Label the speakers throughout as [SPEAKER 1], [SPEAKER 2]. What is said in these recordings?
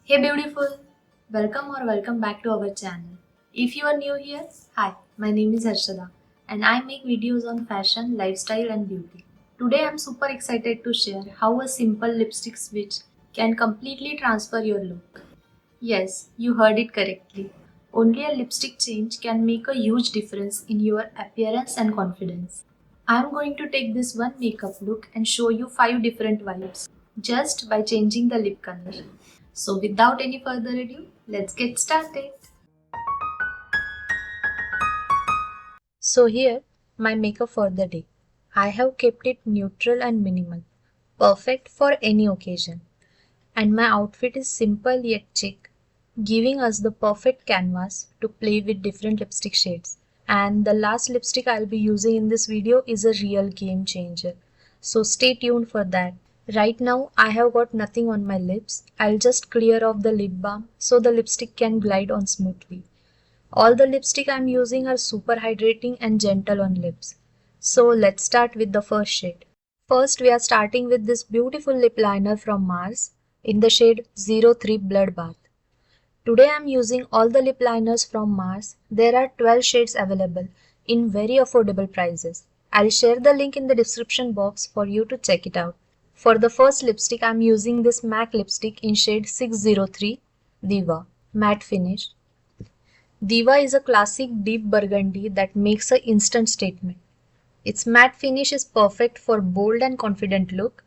[SPEAKER 1] Hey beautiful, welcome back to our channel. If you are new here, hi, my name is Harshada and I make videos on fashion, lifestyle and beauty. Today I'm super excited to share how a simple lipstick switch can completely transfer your look. Yes, you heard it correctly. Only a lipstick change can make a huge difference in your appearance and confidence. I'm going to take this one makeup look and show you 5 different vibes just by changing the lip color. So without any further ado, let's get started. So here, my makeup for the day. I have kept it neutral and minimal, perfect for any occasion. And my outfit is simple yet chic, giving us the perfect canvas to play with different lipstick shades. And the last lipstick I'll be using in this video is a real game changer. So stay tuned for that. Right now I have got nothing on my lips. I'll just clear off the lip balm so the lipstick can glide on smoothly. All the lipstick I'm using are super hydrating and gentle on lips. So let's start with the first shade. First we are starting with this beautiful lip liner from Mars in the shade 03 Bloodbath. Today I am using all the lip liners from Mars. There are 12 shades available in very affordable prices. I'll share the link in the description box for you to check it out. For the first lipstick I am using this MAC lipstick in shade 603 Diva matte finish. Diva is a classic deep burgundy that makes an instant statement. Its matte finish is perfect for bold and confident look.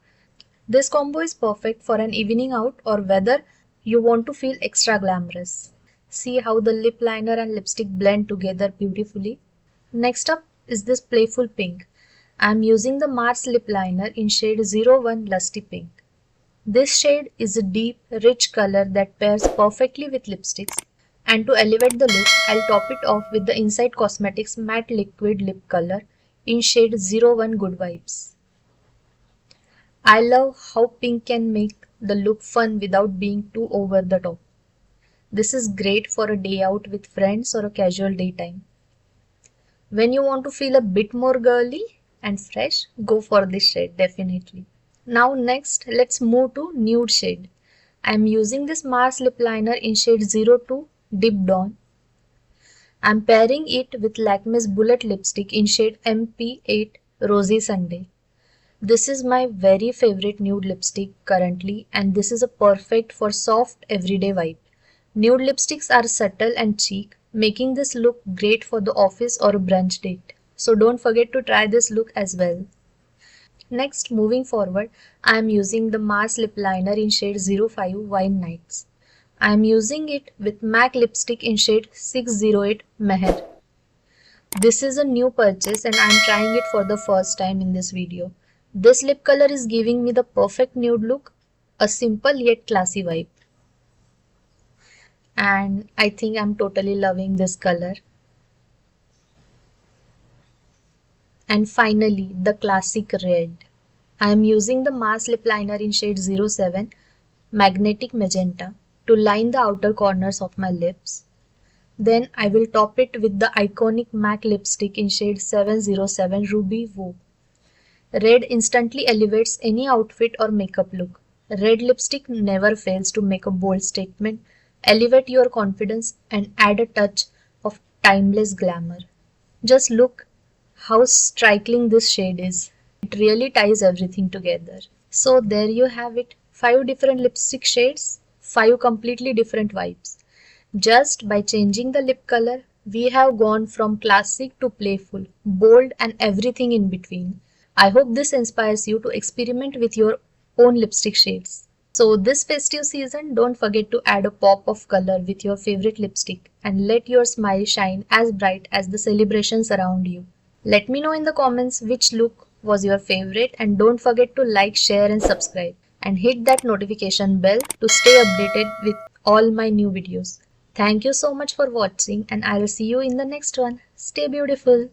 [SPEAKER 1] This combo is perfect for an evening out or whether you want to feel extra glamorous. See how the lip liner and lipstick blend together beautifully. Next up is this playful pink. I am using the Mars lip liner in shade 01 Lusty Pink. This shade is a deep, rich color that pairs perfectly with lipsticks. And to elevate the look, I'll top it off with the Inside Cosmetics Matte Liquid Lip Color in shade 01 Good Vibes. I love how pink can make the look fun without being too over the top. This is great for a day out with friends or a casual daytime. When you want to feel a bit more girly and fresh, go for this shade definitely. Now next, let's move to nude shade. I am using this Mars lip liner in shade 02 Deep Dawn. I am pairing it with Lakme's Bullet lipstick in shade MP8 Rosy Sunday. This is my very favorite nude lipstick currently and this is a perfect for soft everyday vibe. Nude lipsticks are subtle and chic, making this look great for the office or a brunch date. So don't forget to try this look as well. Next, moving forward, I am using the Mars lip liner in shade 05 Wine Nights. I am using it with MAC lipstick in shade 608 Meher. This is a new purchase and I am trying it for the first time in this video. This lip color is giving me the perfect nude look, a simple yet classy vibe. And I think I'm totally loving this color. And finally, the classic red. I am using the Mars lip liner in shade 07 Magnetic Magenta to line the outer corners of my lips. Then I will top it with the iconic MAC lipstick in shade 707 Ruby Woo. Red instantly elevates any outfit or makeup look. Red lipstick never fails to make a bold statement, elevate your confidence and add a touch of timeless glamour. Just look how striking this shade is. It really ties everything together. So there you have it, 5 different lipstick shades, 5 completely different vibes. Just by changing the lip color, we have gone from classic to playful, bold and everything in between. I hope this inspires you to experiment with your own lipstick shades. So this festive season, don't forget to add a pop of color with your favorite lipstick and let your smile shine as bright as the celebrations around you. Let me know in the comments which look was your favorite and don't forget to like, share and subscribe and hit that notification bell to stay updated with all my new videos. Thank you so much for watching and I will see you in the next one. Stay beautiful.